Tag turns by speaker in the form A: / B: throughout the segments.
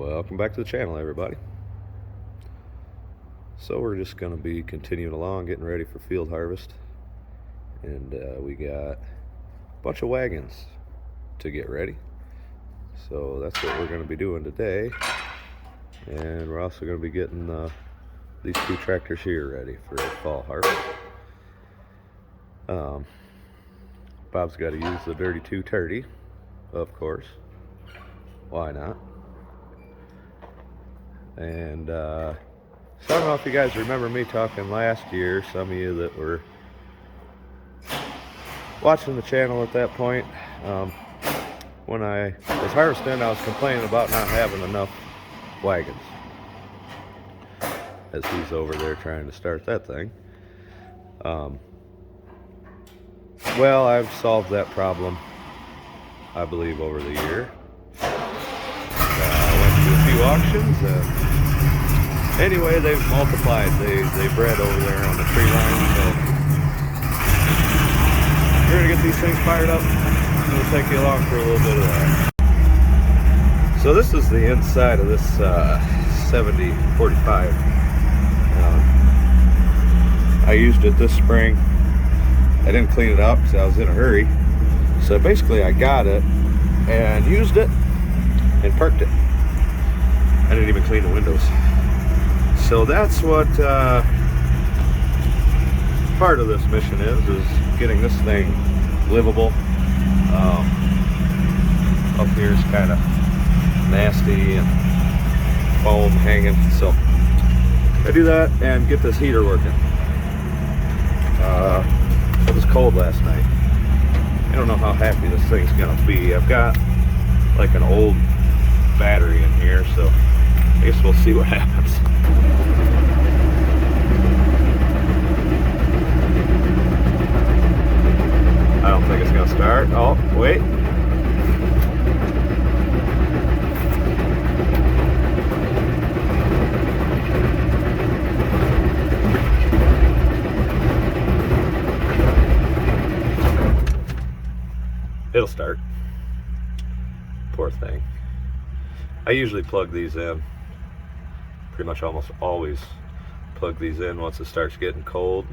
A: Welcome back to the channel, everybody. So we're just going to be continuing along, getting ready for field harvest, and we got a bunch of wagons to get ready. So that's what we're going to be doing today, and we're also going to be getting these two tractors here ready for fall harvest. Bob's got to use the dirty 230, of course. Why not? And so I don't know if you guys remember me talking last year, some of you that were watching the channel at that point. When I was harvesting, I was complaining about not having enough wagons, as he's over there trying to start that thing. Well, I've solved that problem, I believe, over the year. I went to a few auctions, and anyway, they've multiplied. They bred over there on the tree line, so we're gonna get these things fired up. We'll take you along for a little bit of that. So this is the inside of this 7045. I used it this spring. I didn't clean it up because I was in a hurry. So basically I got it and used it and parked it. I didn't even clean the windows. So that's what part of this mission is getting this thing livable. Up here is kind of nasty and foam hanging, so I do that and get this heater working. It was cold last night. I don't know how happy this thing's gonna be. I've got like an old battery in here, so I guess we'll see what happens. I don't think it's gonna start. Oh, wait. It'll start. Poor thing. I usually plug these in. Pretty much almost always plug these in once it starts getting cold.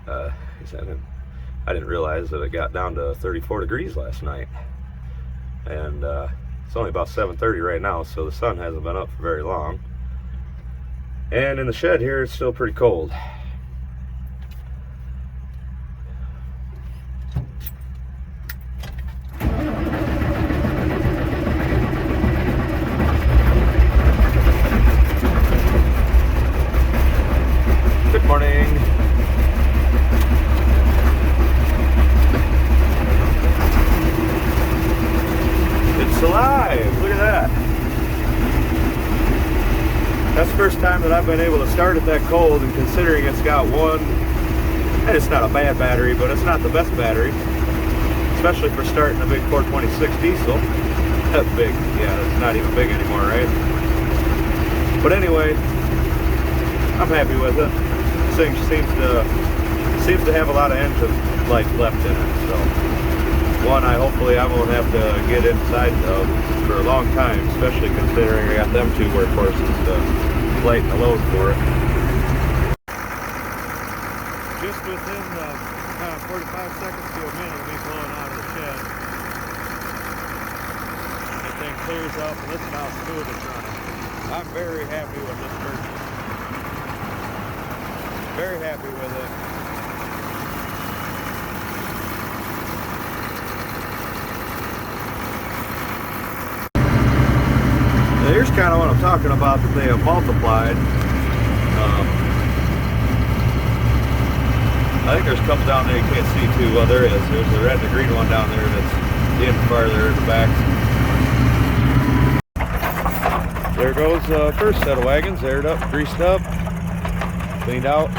A: I didn't realize that it got down to 34 degrees last night. And it's only about 7:30 right now, so the sun hasn't been up for very long. And in the shed here, it's still pretty cold. Good morning. It's alive. Look at that. That's the first time that I've been able to start it that cold, and considering it's got one, and it's not a bad battery, but it's not the best battery, especially for starting a big 426 diesel. That big, yeah, it's not even big anymore, right? But anyway, I'm happy with it. This thing seems to have a lot of engine life left in it. So one, hopefully I won't have to get inside of for a long time, especially considering I got them two workhorses to lighten the load for it. Just within 45 seconds to a minute of me pulling out of the shed, the thing clears up, and this is how smooth it's running. I'm very happy with this purchase. Very happy with it. Now here's kind of what I'm talking about, that they have multiplied. I think there's a couple down there you can't see too. Well, there is. There's the red and the green one down there that's in farther in the back. There goes the first set of wagons, aired up, greased up, cleaned out,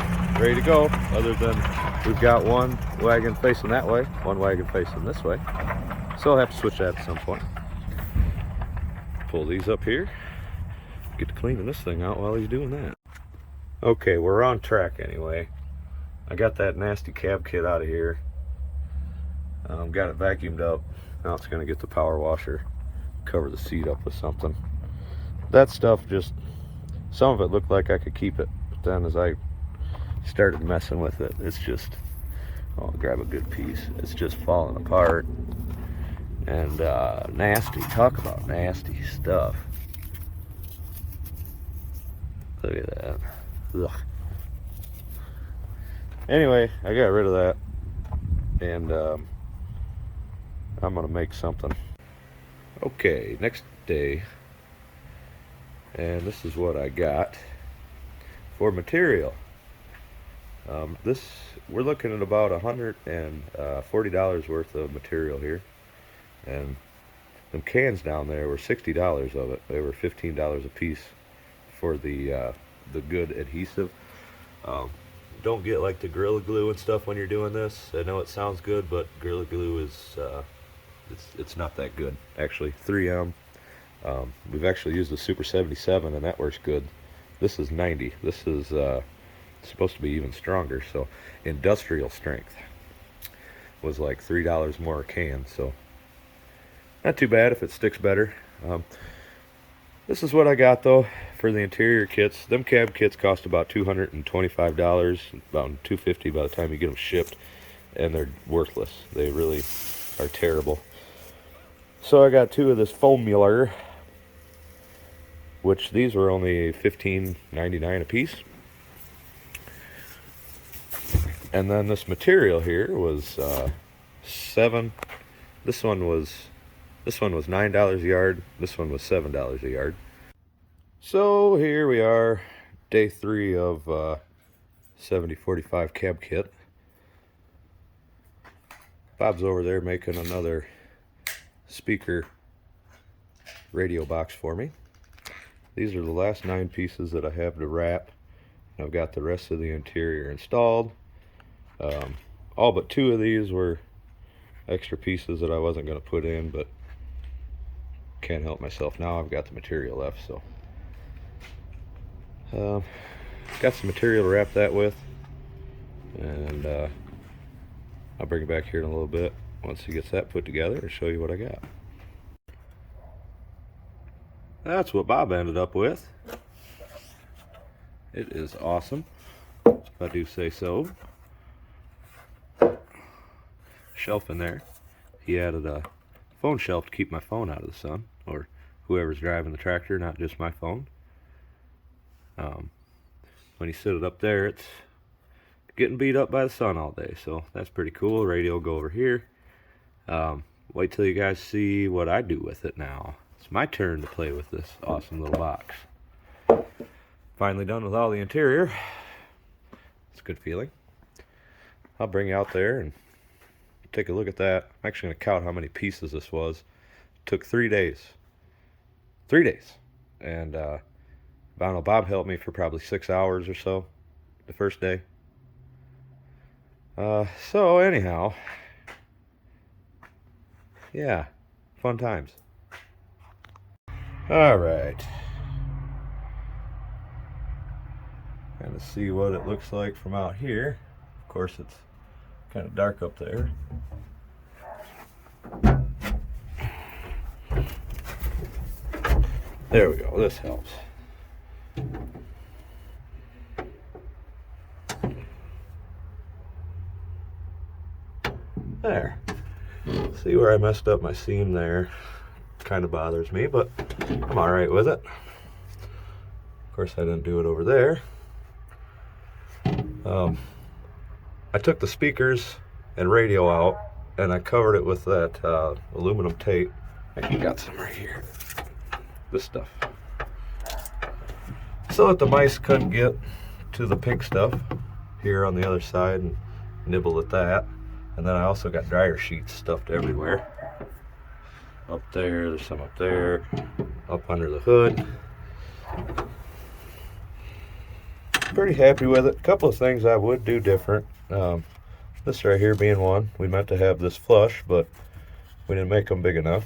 A: ready to go. Other than we've got one wagon facing that way, one wagon facing this way. So I'll have to switch that at some point. Pull these up here, get to cleaning this thing out while he's doing that. Okay, we're on track anyway. I got that nasty cab kit out of here. Got it vacuumed up. Now it's going to get the power washer, cover the seat up with something. that stuff just, some of it looked like I could keep it, but then as I started messing with it, it's just, I'll grab a good piece, it's just falling apart. And nasty, talk about nasty stuff. Look at that. Ugh. Anyway, I got rid of that, and I'm gonna make something. Okay, next day, and this is what I got for material. This, we're looking at about $140 worth of material here, and them cans down there were $60 of it. They were $15 a piece for the good adhesive. Don't get like the Gorilla Glue and stuff when you're doing this. I know it sounds good, but Gorilla Glue is it's not that good actually. 3M. We've actually used the Super 77 and that works good. This is 90. This is supposed to be even stronger. So industrial strength was like $3 more a can. So not too bad if it sticks better. This is what I got though for the interior kits. Them cab kits cost about $225, about $250 by the time you get them shipped, and they're worthless. They really are terrible. So I got 2 of this foamular, which these were only $15.99 a piece. And then this material here was $7. This one was $9 a yard. This one was $7 a yard. So here we are, day 3 of 7045 cab kit. Bob's over there making another speaker radio box for me. These are the last 9 pieces that I have to wrap. I've got the rest of the interior installed. All but 2 of these were extra pieces that I wasn't going to put in, but can't help myself now. I've got the material left, so got some material to wrap that with, and I'll bring it back here in a little bit once he gets that put together and show you what I got. That's what Bob ended up with. It is awesome, if I do say so. Shelf in there. He added a phone shelf to keep my phone out of the sun, or whoever's driving the tractor, not just my phone. When you sit it up there, it's getting beat up by the sun all day, so that's pretty cool. Radio will go over here. Wait till you guys see what I do with it now. It's my turn to play with this awesome little box. Finally done with all the interior. It's a good feeling. I'll bring you out there and take a look at that. I'm actually going to count how many pieces this was. It took 3 days. 3 days. And I don't know, Bob helped me for probably 6 hours or so the first day. So anyhow, yeah, fun times. All right. Kind of see what it looks like from out here. Of course, it's kind of dark up there. There we go, this helps. There. See where I messed up my seam there? Kind of bothers me, but I'm alright with it. Of course, I didn't do it over there. I took the speakers and radio out and I covered it with that aluminum tape. I actually got some right here. This stuff. So that the mice couldn't get to the pink stuff here on the other side and nibble at that. And then I also got dryer sheets stuffed everywhere. Up there, there's some up there, up under the hood. Pretty happy with it. A couple of things I would do different. This right here being one. We meant to have this flush, but we didn't make them big enough.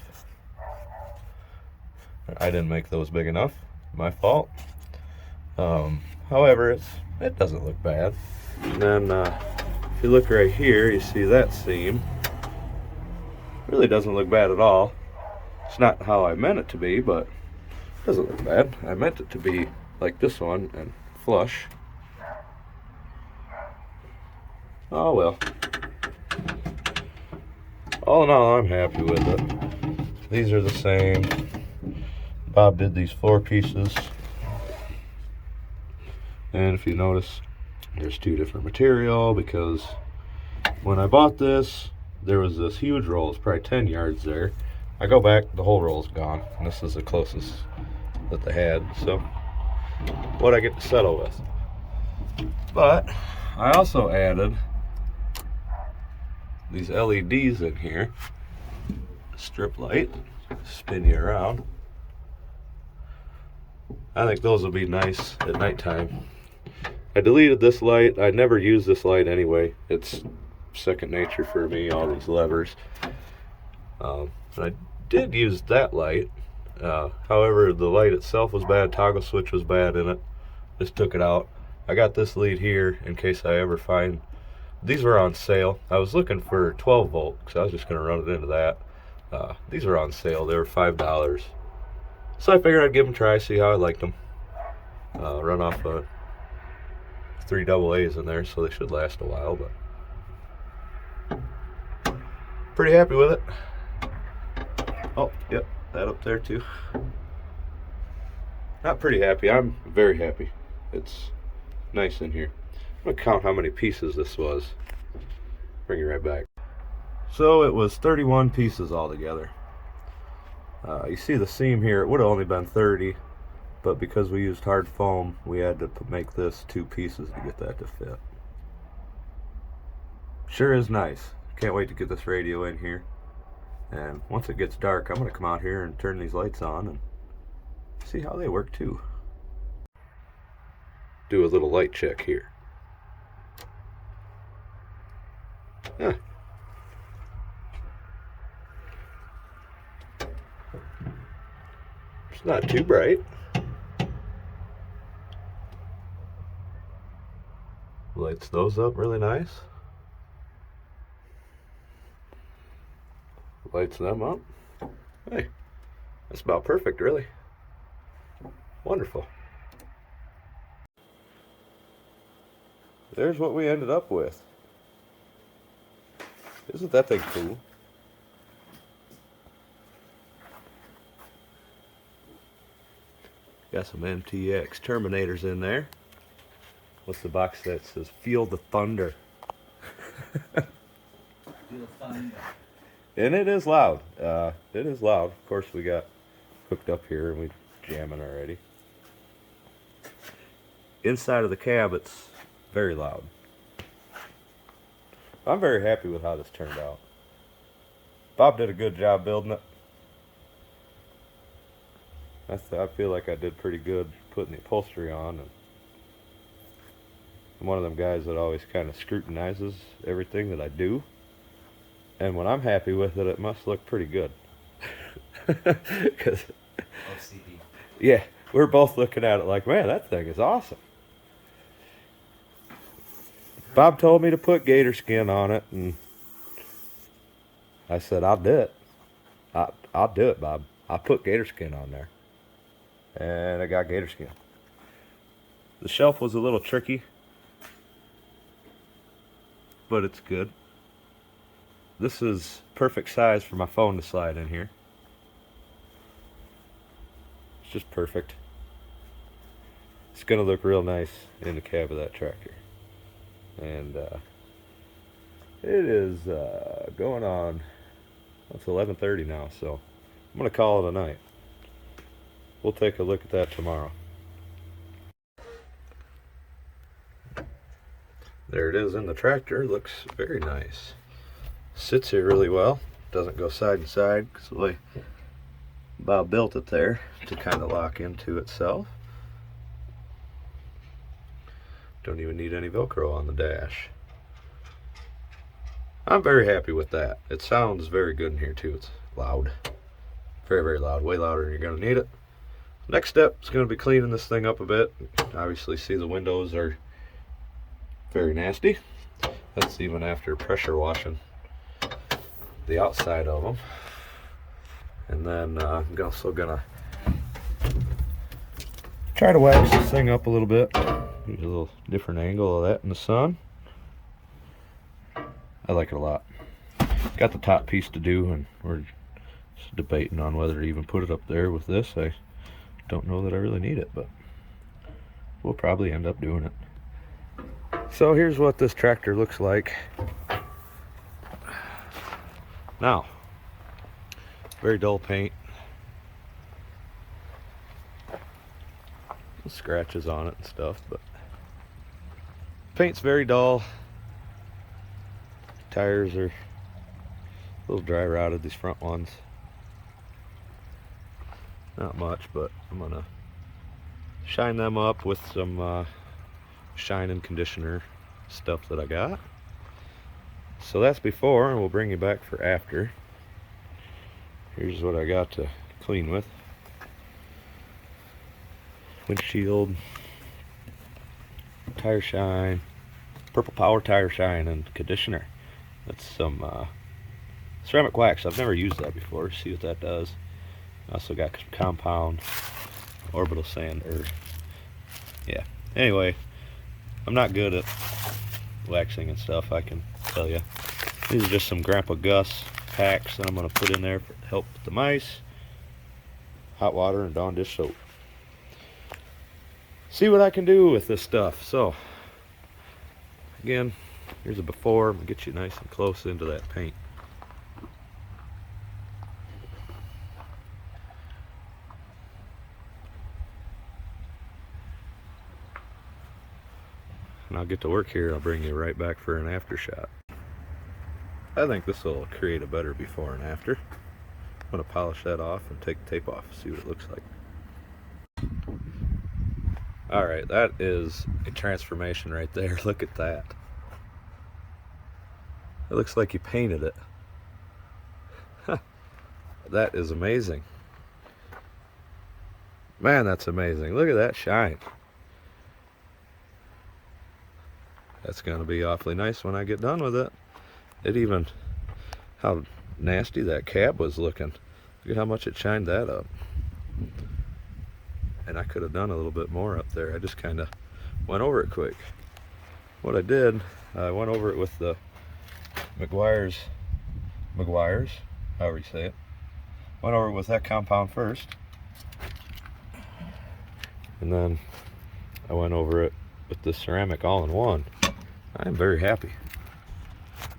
A: I didn't make those big enough. My fault. However, it doesn't look bad. And then if you look right here, you see that seam. Really doesn't look bad at all. It's not how I meant it to be, but Doesn't look bad. I meant it to be like this one and flush. Oh well. All in all, I'm happy with it. These are the same. Bob did these 4 pieces. And if you notice, there's 2 different material because when I bought this, there was this huge roll. It's probably 10 yards there. I go back, the whole roll's gone. And this is the closest that they had. So, what I get to settle with. But I also added these LEDs in here. Strip light, spin you around. I think those will be nice at nighttime. I deleted this light. I never use this light anyway. It's second nature for me, all these levers. But I did use that light. However, the light itself was bad. Toggle switch was bad in it. Just took it out. I got this lead here in case I ever find. These were on sale. I was looking for 12 volt because I was just going to run it into that. These were on sale. They were $5. So I figured I'd give them a try, see how I liked them. Run off 3 AA's in there, so they should last a while. But pretty happy with it. Oh, yep, that up there too. Not pretty happy. I'm very happy. It's nice in here. I'm gonna count how many pieces this was. Bring it right back. So it was 31 pieces altogether. You see the seam here, it would have only been 30, but because we used hard foam, we had to make this 2 pieces to get that to fit. Sure is nice. Can't wait to get this radio in here. And once it gets dark, I'm gonna come out here and turn these lights on and see how they work too. Do a little light check here. Huh. It's not too bright. Lights those up really nice. Lights them up. Hey, that's about perfect, really. Wonderful. There's what we ended up with. Isn't that thing cool? Got some MTX Terminators in there. What's the box that says Feel the Thunder?
B: Feel thunder.
A: And it is loud. It is loud. Of course, we got hooked up here and we jamming already. Inside of the cab, it's very loud. I'm very happy with how this turned out. Bob did a good job building it. I feel like I did pretty good putting the upholstery on. And I'm one of them guys that always kind of scrutinizes everything that I do. And when I'm happy with it, it must look pretty good. 'Cause,
B: OCD.
A: yeah, we're both looking at it like, man, that thing is awesome. Bob told me to put gator skin on it, and I said, I'll do it. I'll do it, Bob. I'll put gator skin on there. And I got gator skin. The shelf was a little tricky, but it's good. This is perfect size for my phone to slide in here. It's just perfect. It's gonna look real nice in the cab of that tractor. And it is going on, it's 11:30 now, so I'm gonna call it a night. We'll take a look at that tomorrow. There it is in the tractor. Looks very nice. Sits here really well. Doesn't go side to side because the way Bob built it there to kind of lock into itself. Don't even need any Velcro on the dash. I'm very happy with that. It sounds very good in here too. It's loud. Very, very loud. Way louder than you're going to need it. Next step is going to be cleaning this thing up a bit. Obviously see the windows are very nasty. That's even after pressure washing the outside of them. And then I'm also going to Try to wax this thing up a little bit. Get a little different angle of that in the sun. I like it a lot. Got the top piece to do, and we're just debating on whether to even put it up there with this. I don't know that I really need it, but we'll probably end up doing it. So here's what this tractor looks like now. Very dull paint. Some scratches on it and stuff, but paint's very dull. Tires are a little dry rotted, these front ones. Not much, but I'm gonna shine them up with some shine and conditioner stuff that I got. So that's before, and we'll bring you back for after. Here's what I got to clean with. Windshield, tire shine, purple power tire shine and conditioner. That's some ceramic wax. I've never used that before. See what that does. I also got some compound orbital sand, or yeah. Anyway, I'm not good at waxing and stuff, I can tell you. These are just some Grandpa Gus packs that I'm going to put in there for help with the mice. Hot water and Dawn dish soap. See what I can do with this stuff. So, again, here's a before. I'm going to get you nice and close into that paint. And I'll get to work here. I'll bring you right back for an after shot. I think this will create a better before and after. I'm going to polish that off and take the tape off, see what it looks like. Alright, that is a transformation right there. Look at that. It looks like you painted it. That is amazing. Man, that's amazing. Look at that shine. That's going to be awfully nice when I get done with it. It even, how nasty that cab was looking. Look at how much it shined that up. And I could have done a little bit more up there. I just kind of went over it quick. What I did, I went over it with the McGuire's, however you say it. Went over it with that compound first. And then I went over it with the ceramic all-in-one. I'm very happy.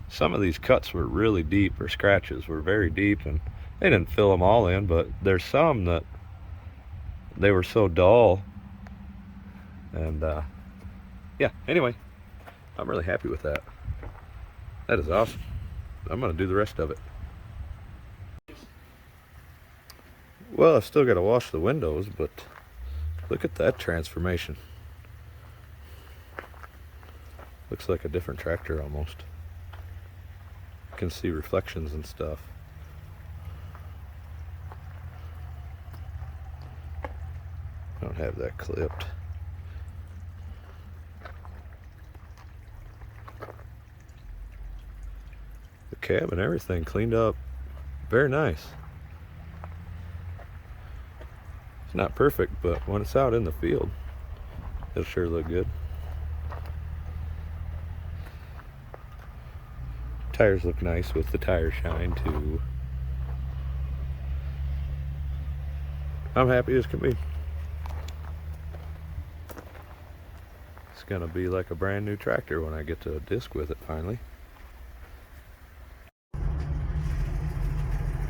A: Some of these cuts were really deep, or scratches were very deep, and they didn't fill them all in, but there's some that they were so dull. And yeah, anyway, I'm really happy with that. That is awesome. I'm gonna do the rest of it. Well, I've still got to wash the windows, but look at that transformation. Looks like a different tractor almost. You can see reflections and stuff. I don't have that clipped. The cab and everything cleaned up. Very nice. It's not perfect, but when it's out in the field, it'll sure look good. Tires look nice with the tire shine too. I'm happy as can be. It's gonna be like a brand new tractor when I get to a disc with it finally.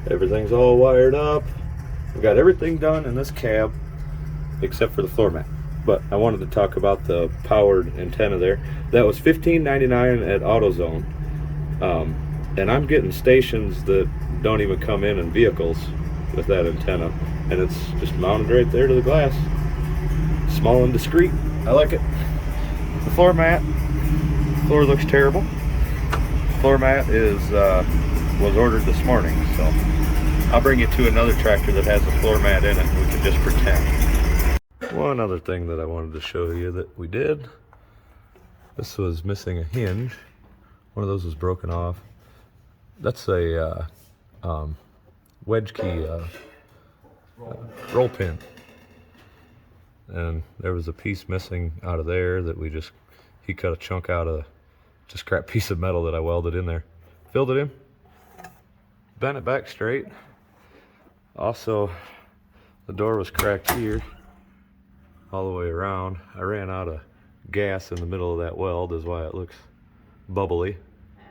A: Everything's all wired up. We got everything done in this cab except for the floor mat. But I wanted to talk about the powered antenna there. That was $15.99 at AutoZone. And I'm getting stations that don't even come in vehicles with that antenna. And it's just mounted right there to the glass. Small and discreet. I like it. The floor mat. Floor looks terrible. Floor mat was ordered this morning, so I'll bring you to another tractor that has a floor mat in it, and we can just pretend. One other thing that I wanted to show you that we did. This was missing a hinge. One of those was broken off. That's a wedge key roll pin. and there was a piece missing out of there that he cut a chunk out of just scrap piece of metal that I welded in there. Filled it in, bent it back straight. Also, the door was cracked here all the way around. I ran out of gas in the middle of that weld, is why it looks bubbly,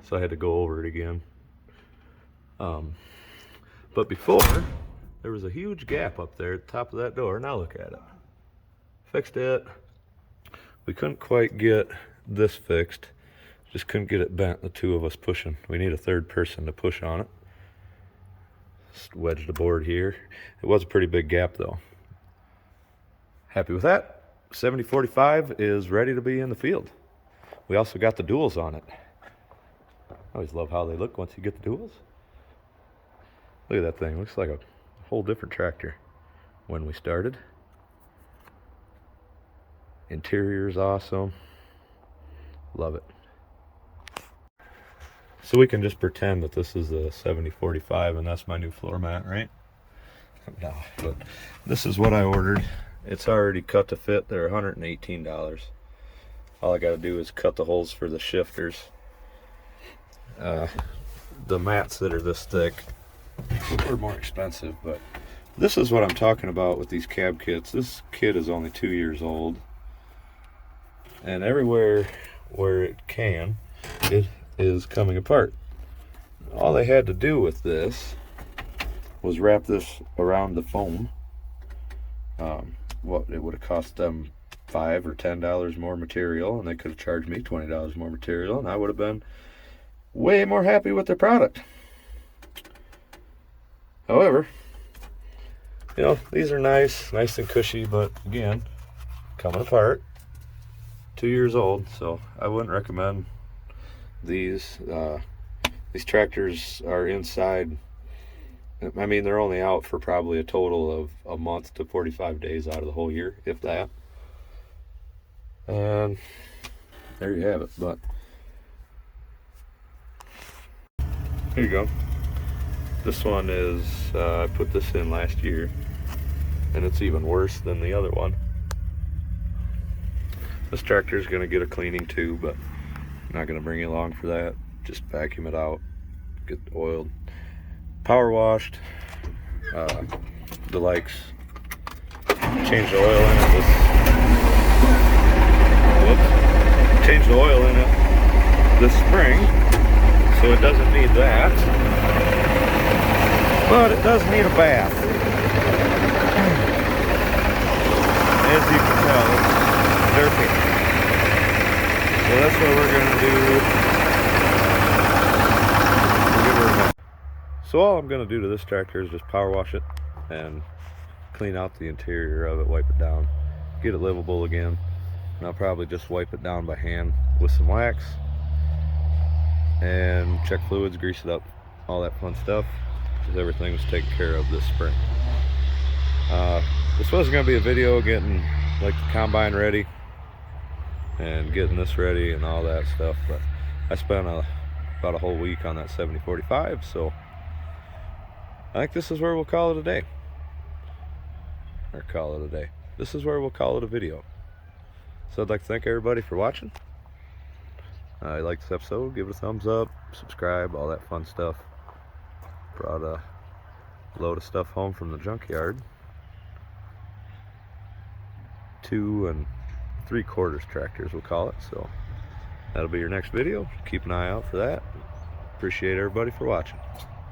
A: so I had to go over it again. But before, there was a huge gap up there at the top of that door. Now look at it. Fixed it. We couldn't quite get this fixed. Just couldn't get it bent, the two of us pushing. We need a third person to push on it. Just wedged the board here. It was a pretty big gap though. Happy with that. 7045 is ready to be in the field. We also got the duals on it. I always love how they look once you get the duals. Look at that thing. Looks like a whole different tractor when we started. Interior's awesome. Love it. So we can just pretend that this is a 7045 and that's my new floor mat, right? No, but this is what I ordered. It's already cut to fit. They're $118. All I gotta do is cut the holes for the shifters. The mats that are this thick were more expensive, but this is what I'm talking about with these cab kits. This kit is only 2 years old, and everywhere where it is coming apart. All they had to do with this was wrap this around the foam. What it would have cost them $5 or $10 more material, and they could have charged me $20 more material, and I would have been way more happy with their product. However, you know, these are nice and cushy, but again, coming apart. 2 years old, so I wouldn't recommend these. These tractors are inside. I mean, they're only out for probably a total of a month to 45 days out of the whole year, if that. And there you have it. But here you go. This one is, I put this in last year, and it's even worse than the other one. This tractor is going to get a cleaning too, but I'm not going to bring you along for that. Just vacuum it out, get it oiled, power washed, the likes, change the oil in it. Change the oil in it this spring, so it doesn't need that, but it does need a bath. As you can tell, it's dirty. So that's what we're gonna do. So all I'm gonna do to this tractor is just power wash it and clean out the interior of it, wipe it down, get it livable again. And I'll probably just wipe it down by hand with some wax and check fluids, grease it up, all that fun stuff, because everything was taken care of this spring. This was gonna be a video getting like the combine ready and getting this ready and all that stuff, but I spent about a whole week on that 7045, so I think this is where we'll call it a day. Or call it a day. This is where we'll call it a video. So I'd like to thank everybody for watching. If you like this episode, give it a thumbs up, subscribe, all that fun stuff. Brought a load of stuff home from the junkyard. 2 3/4 tractors, we'll call it. So that'll be your next video. Keep an eye out for that. Appreciate everybody for watching.